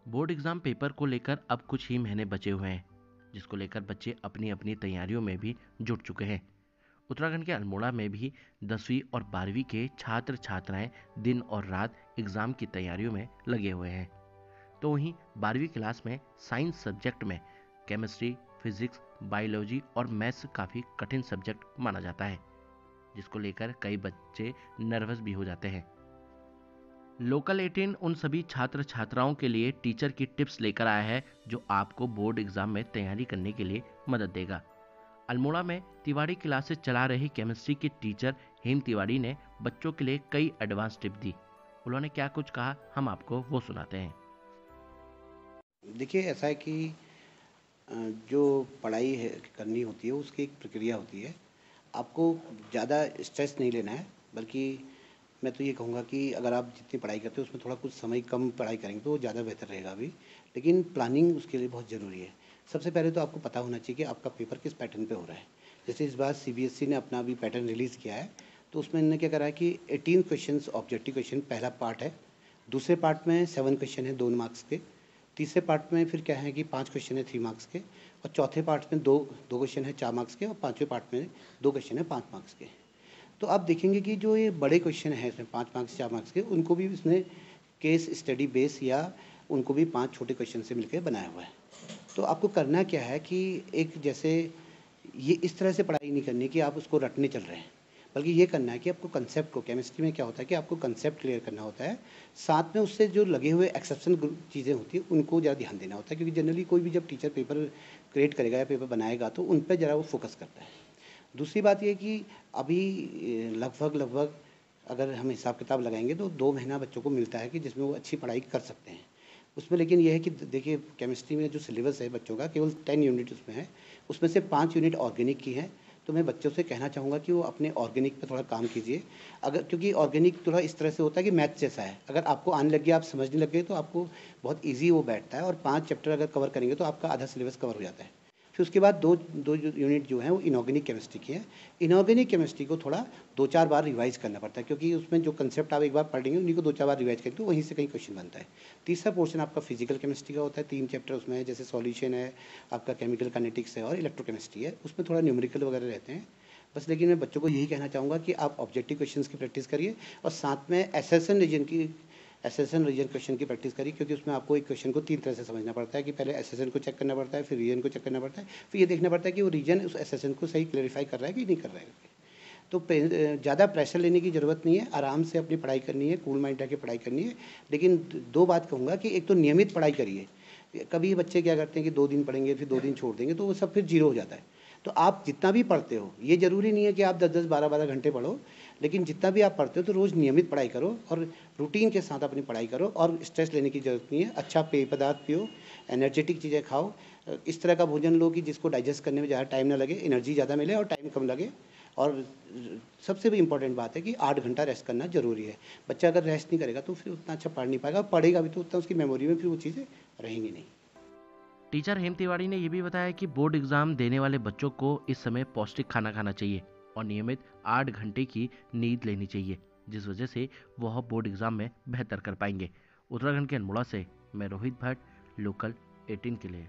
Board exam paper को लेकर अब कुछ ही महीने बचे हुए हैं, जिसको लेकर बच्चे अपनी अपनी तैयारियों में भी जुट चुके हैं। उत्तराखंड के अल्मोड़ा में भी 10वीं और 12वीं के छात्र छात्राएं दिन और रात एग्जाम की तैयारियों में लगे हुए हैं। तो वहीं 12वीं क्लास में साइंस सब्जेक्ट में केमिस्ट्री, फिजिक्स, बायोलॉजी और मैथ्स काफ़ी कठिन सब्जेक्ट माना जाता है, जिसको लेकर कई बच्चे नर्वस भी हो जाते हैं। लोकल 18 उन सभी छात्र छात्राओं के लिए टीचर की टिप्स लेकर आया है जो आपको बोर्ड एग्जाम में तैयारी करने के लिए मदद देगा। अल्मोड़ा में तिवाड़ी क्लासेस चला रही केमिस्ट्री की टीचर हेम तिवाड़ी ने बच्चों के लिए कई एडवांस टिप दी। उन्होंने क्या कुछ कहा, हम आपको वो सुनाते हैं। देखिए, ऐसा है कि जो पढ़ाई है करनी होती है उसकी एक प्रक्रिया होती है। आपको ज़्यादा स्ट्रेस नहीं लेना है, बल्कि मैं तो ये कहूँगा कि अगर आप जितनी पढ़ाई करते हो उसमें थोड़ा कुछ समय कम पढ़ाई करेंगे तो ज़्यादा बेहतर रहेगा अभी। लेकिन प्लानिंग उसके लिए बहुत ज़रूरी है। सबसे पहले तो आपको पता होना चाहिए कि आपका पेपर किस पैटर्न पे हो रहा है। जैसे इस बार सीबीएसई ने अपना अभी पैटर्न रिलीज़ किया है, तो उसमें इन्होंने क्या करा है कि 18 क्वेश्चंस ऑब्जेक्टिव क्वेश्चन पहला पार्ट है। दूसरे पार्ट में 7 क्वेश्चन है 2 मार्क्स के। तीसरे पार्ट में फिर क्या है कि 5 क्वेश्चन है 3 मार्क्स के, और चौथे पार्ट में दो दो क्वेश्चन है 4 मार्क्स के, और पाँचवें पार्ट में 2 क्वेश्चन है 5 मार्क्स के। तो आप देखेंगे कि जो ये बड़े क्वेश्चन हैं इसमें 5 मार्क्स 4 मार्क्स के, उनको भी इसने केस स्टडी बेस या उनको भी 5 छोटे क्वेश्चन से मिलकर बनाया हुआ है। तो आपको करना क्या है कि एक जैसे ये इस तरह से पढ़ाई नहीं करनी कि आप उसको रटने चल रहे हैं, बल्कि ये करना है कि आपको कंसेप्ट को, केमिस्ट्री में क्या होता है कि आपको कंसेप्ट क्लियर करना होता है, साथ में उससे जो लगे हुए एक्सेप्शन चीज़ें होती हैं उनको ज़रा ध्यान देना होता है, क्योंकि जनरली कोई भी जब टीचर पेपर क्रिएट करेगा या पेपर बनाएगा तो उन पर ज़रा वो फोकस करता है। दूसरी बात ये कि अभी लगभग अगर हम हिसाब किताब लगाएंगे तो 2 महीना बच्चों को मिलता है कि जिसमें वो अच्छी पढ़ाई कर सकते हैं। उसमें लेकिन ये है कि देखिए, केमिस्ट्री में जो सिलेबस है बच्चों का केवल 10 यूनिट उसमें है, उसमें से 5 यूनिट ऑर्गेनिक की है। तो मैं बच्चों से कहना चाहूँगा कि वो अपने ऑर्गेनिक पे थोड़ा काम कीजिए। अगर क्योंकि ऑर्गेनिक थोड़ा इस तरह से होता है कि मैथ जैसा है, अगर आपको आने लग गया, आप समझने लग गए तो आपको बहुत ईज़ी वो बैठता है, और 5 चैप्टर अगर कवर करेंगे तो आपका आधा सिलेबस कवर हो जाता है। फिर उसके बाद दो दो यूनिट जो हैं वो इनऑर्गेनिक केमिस्ट्री की हैं। इनऑर्गेनिक केमिस्ट्री को थोड़ा 2-4 बार रिवाइज़ करना पड़ता है, क्योंकि उसमें जो कंसेप्ट आप एक बार पढ़ लेंगे उन्हीं को 2-4 बार रिवाइज़ करेंगे तो वहीं से कहीं क्वेश्चन बनता है। तीसरा पोर्शन आपका फिजिकल केमिस्ट्री का होता है, 3 चैप्टर उसमें है, जैसे सॉल्यूशन है, आपका केमिकल काइनेटिक्स है और इलेक्ट्रोकेमिस्ट्री है। उसमें थोड़ा न्यूमेरिकल वगैरह रहते हैं। बस लेकिन मैं बच्चों को यही कहना चाहूँगा कि आप ऑब्जेक्टिव क्वेश्चंस की प्रैक्टिस करिए, और साथ में एसेशन रीजन क्वेश्चन की प्रैक्टिस करिए, क्योंकि उसमें आपको एक क्वेश्चन को 3 तरह से समझना पड़ता है कि पहले एसेशन को चेक करना पड़ता है, फिर रीजन को चेक करना पड़ता है, फिर ये देखना पड़ता है कि वो रीजन उस एसेशन को सही क्लेरिफाई कर रहा है कि नहीं कर रहा है। तो ज़्यादा प्रेशर लेने की ज़रूरत नहीं है, आराम से अपनी पढ़ाई करनी है, कूल माइंड रह के पढ़ाई करनी है। लेकिन 2 बात कहूँगा कि एक तो नियमित पढ़ाई करिए। कभी बच्चे क्या करते हैं कि 2 दिन पढ़ेंगे फिर 2 दिन छोड़ देंगे, तो वो सब फिर ज़ीरो हो जाता है। तो आप जितना भी पढ़ते हो, ये ज़रूरी नहीं है कि आप 10-10, 12-12 घंटे पढ़ो, लेकिन जितना भी आप पढ़ते हो तो रोज़ नियमित पढ़ाई करो और रूटीन के साथ अपनी पढ़ाई करो, और स्ट्रेस लेने की ज़रूरत नहीं है। अच्छा पेय पदार्थ पियो, एनर्जेटिक चीज़ें खाओ, इस तरह का भोजन लो कि जिसको डाइजेस्ट करने में ज़्यादा टाइम ना लगे, एनर्जी ज़्यादा मिले और टाइम कम लगे। और सबसे भी इम्पोर्टेंट बात है कि 8 घंटा रेस्ट करना ज़रूरी है। बच्चा अगर रेस्ट नहीं करेगा तो फिर उतना अच्छा पढ़ नहीं पाएगा, पढ़ेगा भी तो उतना उसकी मेमोरी में फिर वो चीज़ें रहेंगी नहीं। टीचर हेम तिवारी ने यह भी बताया कि बोर्ड एग्जाम देने वाले बच्चों को इस समय पौष्टिक खाना खाना चाहिए और नियमित 8 घंटे की नींद लेनी चाहिए, जिस वजह से वह बोर्ड एग्जाम में बेहतर कर पाएंगे। उत्तराखंड के अल्मोड़ा से मैं रोहित भट्ट, लोकल 18 के लिए।